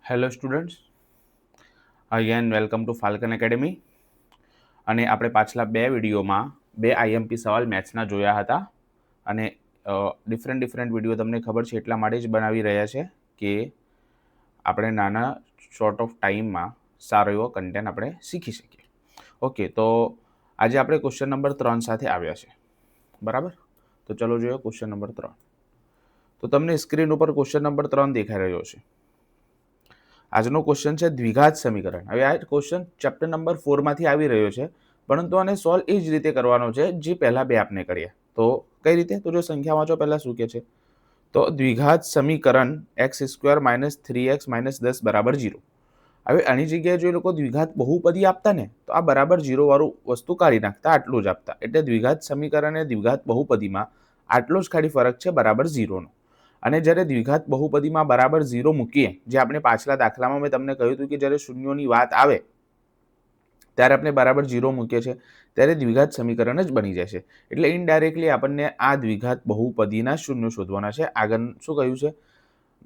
Hello students, again welcome to Falcone academy. અને આપણે પાછલા બે વિડીયોમાં બે આઈએમપી સવાલ મેથ્સના જોયા હતા. અને ડિફરન્ટ વિડીયો તમને ખબર છે એટલા માટે જ બનાવી રહ્યા છે કે આપણે નાના શોર્ટ ઓફ ટાઈમમાં સારો એવો કન્ટેન્ટ આપણે શીખી શકીએ. ઓકે, તો આજે આપણે ક્વેશ્ચન નંબર 3 સાથે આવ્યા છે, બરાબર? તો ચલો જોઈએ ક્વેશ્ચન નંબર 3. તો તમને સ્ક્રીન ઉપર ક્વેશ્ચન નંબર 3 દેખાઈ રહ્યો છે. આજનો ક્વેશ્ચન છે દ્વિઘાત સમીકરણ. હવે આ ક્વેશ્ચન ચેપ્ટર નંબર 4 માંથી આવી રહ્યો છે, પરંતુ આને સોલ્વ એ જ રીતે કરવાનો છે જે પહેલા બે આપણે કર્યા. તો કઈ રીતે? તો જો સંખ્યા વાંચો પહેલા શું કે છે, તો દ્વિઘાત સમીકરણ x² - 3x - 10 બરાબર 0. હવે આની જગ્યાએ જો એ લોકો દ્વિઘાત બહુપદી આપતા ને તો આ બરાબર 0 વાળું વસ્તુ કાઢી નાખતા, આટલું જ આપતા. એટલે દ્વિઘાત સમીકરણ અને દ્વિઘાત બહુપદીમાં આટલો જ ખાલી ફરક છે, બરાબર 0નો. અને જ્યારે દ્વિઘાત બહુપદીમાં બરાબર 0 મૂકીએ, જે આપણે પાછલા દાખલામાં મેં તમને કહ્યું હતું કે જ્યારે શૂન્યોની વાત આવે ત્યારે આપણે બરાબર 0 મૂકીએ છીએ, ત્યારે દ્વિઘાત સમીકરણ જ બની જાય છે. એટલે ઇનડાયરેક્ટલી આપણને આ દ્વિઘાત બહુપદીના શૂન્ય શોધવાના છે. આગળ શું કહ્યું છે?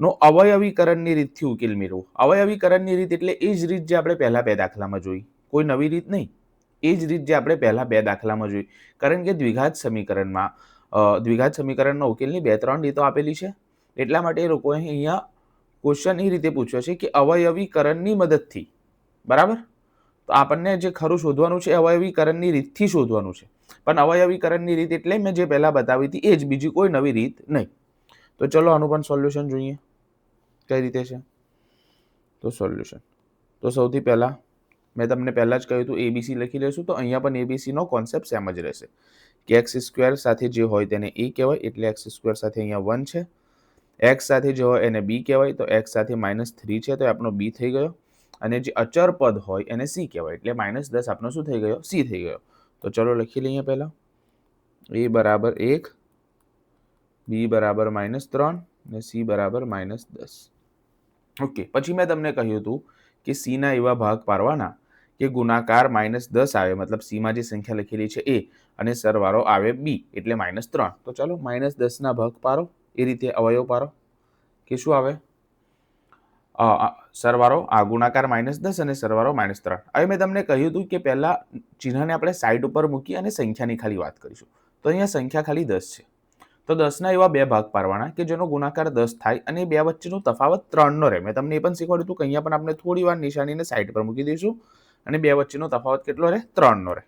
નો અવયવીકરણની રીતથી ઉકેલ મેળવો. અવયવીકરણની રીત એટલે એ જ રીત જે આપણે પહેલા બે દાખલામાં જોઈ, કોઈ નવી રીત નહીં. એ જ રીત જે આપણે પહેલા બે દાખલામાં જોઈ. કારણ કે દ્વિઘાત સમીકરણના ઉકેલની 2-3 રીતો આપેલી છે. એટલા માટે એ લોકોએ અહીંયા ક્વેશ્ચન એ રીતે પૂછ્યો છે કે અવયવીકરણની મદદથી, બરાબર? તો આપણને જે ખરું શોધવાનું છે અવયવીકરણની રીતથી શોધવાનું છે. પણ અવયવીકરણની રીત એટલે મેં જે પહેલા બતાવી હતી એ જ, બીજી કોઈ નવી રીત નહીં. તો ચલો આનું પણ સોલ્યુશન જોઈએ કઈ રીતે છે. તો સોલ્યુશન, તો સૌથી પહેલા મેં તમને પહેલા જ કહ્યું હતું એબીસી લખી લેશું. તો અહીંયા પણ એબીસીનો કોન્સેપ્ટ સેમ જ રહેશે કે x² સાથે જે હોય તેને a કહેવાય, એટલે x² સાથે અહીંયા 1 છે. x સાથે જે હોય એને b કહેવાય, તો x સાથે -3 છે, તો એ આપણો b થઈ ગયો. અને જે અચર પદ હોય એને c કહેવાય, એટલે -10 આપણો શું થઈ ગયો? c થઈ ગયો. તો ચલો લખી લઈએ પહેલા. a બરાબર 1, b બરાબર -3 અને c બરાબર -10. ઓકે, પછી મેં તમને કહ્યું હતું કે c ના એવા ભાગ પાડવાના કે ગુણાકાર -10 આવે, મતલબ c માં જે સંખ્યા લખેલી છે એ, અને સરવાળો આવે b, એટલે -3. તો ચાલો -10 ના ભાગ પાડો, એ રીતે અવયવ પાડો કે શું આવે? સરવાળો આ ગુણાકાર -10 અને સરવાળો -3. હવે મેં તમને કહ્યું હતું કે પહેલા ચિહ્નને આપણે સાઈડ ઉપર મૂકી અને સંખ્યાની ખાલી વાત કરીશું. તો અહીંયા સંખ્યા ખાલી 10 છે. તો 10ના એવા બે ભાગ પાડવાના કે જેનો ગુણાકાર 10 થાય અને બે વચ્ચેનો તફાવત 3 નો રહે. મેં તમને એ પણ શીખવાડ્યું હતું કે અહીંયા પણ આપણે થોડી વાર નિશાનીને સાઈડ પર મૂકી દઈશું અને બે વચ્ચેનો તફાવત કેટલો રહે? 3 નો રહે.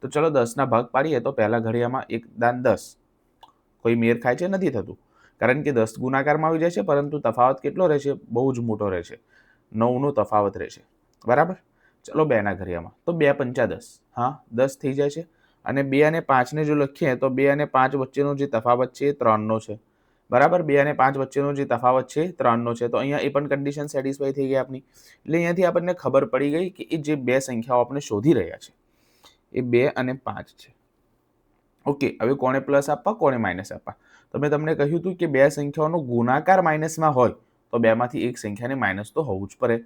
તો ચલો 10ના ભાગ પાડીએ. તો પહેલા ઘડિયામાં 1 દાન 10, કોઈ મેર ખાય છે? નથી થતું, કારણ કે 10 ગુણાકારમાં આવી જાય છે, પરંતુ તફાવત કેટલો રહે છે? બહુ જ મોટો રહે છે, 9નો તફાવત રહે છે, બરાબર? ચલો 2ના ઘડિયામાં, તો 2 પંચા 10, હા 10 થઈ જાય છે. અને 2 અને 5ને જો લખીએ તો 2 અને 5 વચ્ચેનો જે તફાવત છે એ 3નો છે, બરાબર? 2 અને 5 વચ્ચેનો જે તફાવત છે 3નો છે. તો અહીંયા એ પણ કન્ડિશન સેટિસ્ફાઈ થઈ ગઈ આપની. એટલે અહીંયાથી આપણને ખબર પડી ગઈ કે એ જે બે સંખ્યાઓ આપણે શોધી રહ્યા છે એ 2 અને 5 છે. ઓકે, હવે કોને પ્લસ આપવા, કોને માઇનસ આપવા? તો મેં તમને કહ્યું હતું કે બે સંખ્યાઓનો ગુણાકાર માઇનસમાં હોય તો બેમાંથી એક સંખ્યાને માઇનસ તો હોવું જ પડે.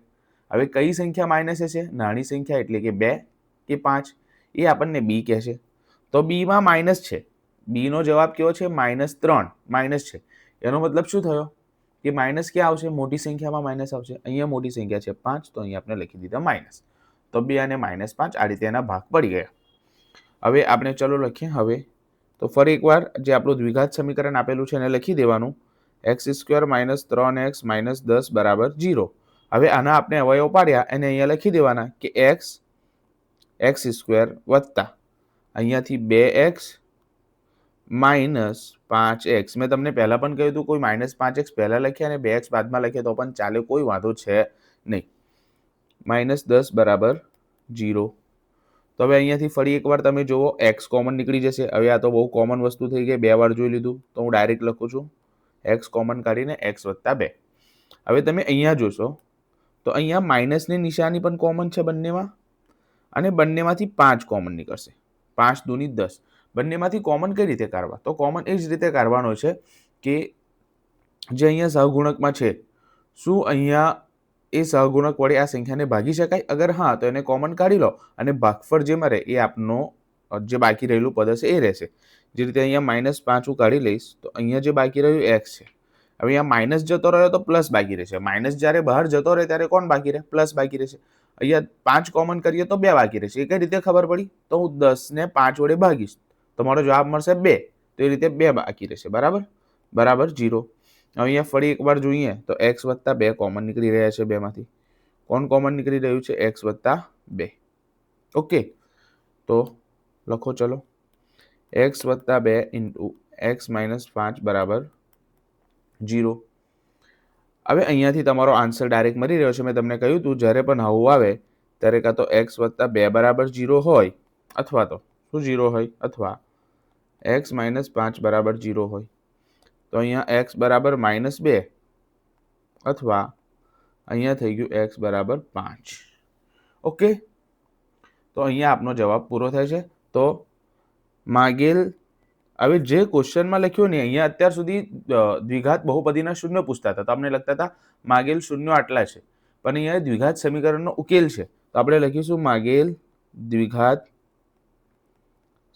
હવે કઈ સંખ્યા માઇનસ છે? નાની સંખ્યા, એટલે કે 2 કે 5, એ આપણને બી કહે છે. તો બીમાં માઇનસ છે. બીનો જવાબ કેવો છે? -3 માઇનસ છે. એનો મતલબ શું થયો કે માઇનસ ક્યાં આવશે? મોટી સંખ્યામાં માઇનસ આવશે. અહીંયા મોટી સંખ્યા છે 5, તો અહીંયા આપણે લખી દીધા માઇનસ. તો 2 અને -5 આ રીતે એના ભાગ પડી ગયા. હવે આપણે ચલો લખીએ. હવે તો ફરી એકવાર જે આપણું દ્વિઘાત સમીકરણ આપેલું છે એને લખી દેવાનું, x² - 3x - 10 બરાબર 0. હવે આના આપણે અવયવ પાડ્યા એને અહીંયા લખી દેવાના કે x² વત્તા અહીંયાથી 2x -5x. મેં તમને પહેલા પણ કહ્યું હતું કોઈ -5x પહેલા લખ્યા અને 2x બાદમાં લખીએ તો પણ ચાલે, કોઈ વાંધો છે નહીં. -10 બરાબર 0. તો હવે અહીંયાથી ફરી એકવાર તમે જુઓ, x કોમન નીકળી જશે. હવે આ તો બહુ કોમન વસ્તુ થઈ ગઈ, 2 વાર જોઈ લીધું, તો હું ડાયરેક્ટ લખું છું x કોમન કાઢીને x વત્તા 2. હવે તમે અહીંયા જોશો તો અહીંયા માઇનસની નિશાની પણ કોમન છે બંનેમાં, અને બંનેમાંથી 5 કોમન નીકળશે. 5 દુની 10. બંનેમાંથી કોમન કઈ રીતે કાઢવા? તો કોમન એ જ રીતે કાઢવાનો છે કે જે અહીંયા સહગુણકમાં છે, શું અહીંયા એ સહગુણક વડે આ સંખ્યાને ભાગી શકાય? અગર હા, તો એને કોમન કાઢી લો અને ભાગફળ જે મળે એ આપનો જે બાકી રહેલું પદ હશે એ રહેશે. જે રીતે અહીંયા -5 હું કાઢી લઈશ તો અહીંયા જે બાકી રહ્યું x છે. હવે અહીંયા માઇનસ જતો રહ્યો તો પ્લસ બાકી રહેશે. માઇનસ જ્યારે બહાર જતો રહે ત્યારે કોણ બાકી રહે? પ્લસ બાકી રહેશે. અહીંયા 5 કોમન કરીએ તો 2 બાકી રહેશે. એ કઈ રીતે ખબર પડી? તો હું 10 ને 5 વડે ભાગીશ તો મારો જવાબ મળશે 2. તો એ રીતે 2 બાકી રહેશે. બરાબર બરાબર 0. અહીંયા ફરી એકવાર જોઈએ તો x + 2 કોમન નીકળી રહ્યા છે. બેમાંથી કોણ કોમન નીકળી રહ્યું છે? x + 2. ઓકે, તો લખો ચલો x + 2 * x - 5 = 0. હવે અહીંયાથી તમારો આન્સર ડાયરેક્ટ મળી રહ્યો છે. મેં તમને કહ્યું હતું જ્યારે પણ આવું આવે ત્યારે કાં તો x + 2 = 0 હોય અથવા તો શું 0 હોય અથવા x - 5 = 0 હોય. તો અહીંયા x = -2 અથવા અહીંયા થઈ ગયું x = 5. ઓકે, તો અહીંયા આપનો જવાબ પૂરો થાય છે. તો માગેલ હવે જે ક્વેશ્ચનમાં લખ્યું ને અહીંયા અત્યાર સુધી દ્વિઘાત બહુપદીના શૂન્ય પૂછતા હતા તો આપણે લખતા હતા માગેલ શૂન્ય આટલા છે, પણ અહીંયા દ્વિઘાત સમીકરણનો ઉકેલ છે તો આપણે લખીશું માગેલ દ્વિઘાત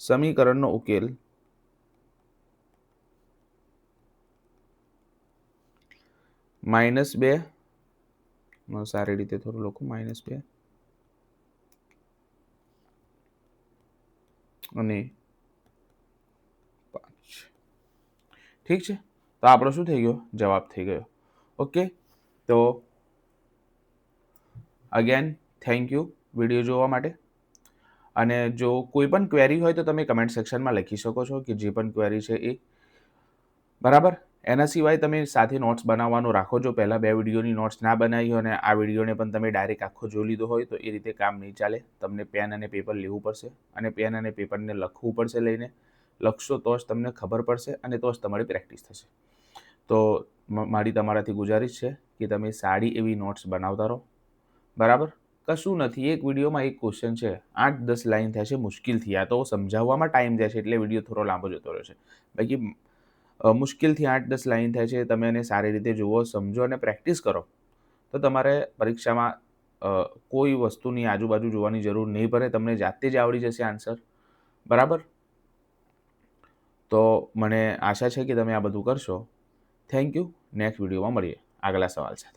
સમીકરણનો ઉકેલ -2 સારી રીતે થોડું લખું -2 અને 5. ઠીક છે, તો આપણો શું થઈ ગયો? જવાબ થઈ ગયો. ઓકે, તો અગેન થેન્ક યુ વિડીયો જોવા માટે. અને જો કોઈ પણ ક્વેરી હોય તો તમે કમેન્ટ સેક્શનમાં લખી શકો છો કે જે પણ ક્વેરી છે એ. બરાબર, એના સિવાય તમે સાથે નોટ્સ બનાવવાનું રાખો. જો પહેલાં 2 વિડીયોની નોટ્સ ના બનાવી હોય અને આ વિડીયોને પણ તમે ડાયરેક્ટ આખો જોઈ લીધો હોય તો એ રીતે કામ નહીં ચાલે. તમને પેન અને પેપર લેવું પડશે અને પેન અને પેપરને લખવું પડશે. લઈને લખશો તો જ તમને ખબર પડશે અને તો જ તમારી પ્રેક્ટિસ થશે. તો મારી તમારાથી ગુજારિશ છે કે તમે સારી એવી નોટ્સ બનાવતા રહો. બરાબર, કશું નથી, એક વિડીયોમાં એક ક્વેશ્ચન છે, 8-10 લાઈન થાય છે મુશ્કેલથી. આ તો સમજાવવામાં ટાઈમ જાય છે એટલે વિડીયો થોડો લાંબો જતો રહ્યો છે. બાકી મુશ્કેલથી 8-10 લાઈન થાય છે. તમે એને સારી રીતે જુઓ, સમજો અને પ્રેક્ટિસ કરો તો તમારે પરીક્ષામાં કોઈ વસ્તુની આજુબાજુ જોવાની જરૂર નહીં પડે. તમને જાતે જ આવડી જશે આન્સર. બરાબર, તો મને આશા છે કે તમે આ બધું કરશો. Thank you. નેક્સ્ટ વિડીયોમાં મળીએ આગલા સવાલ સાથે.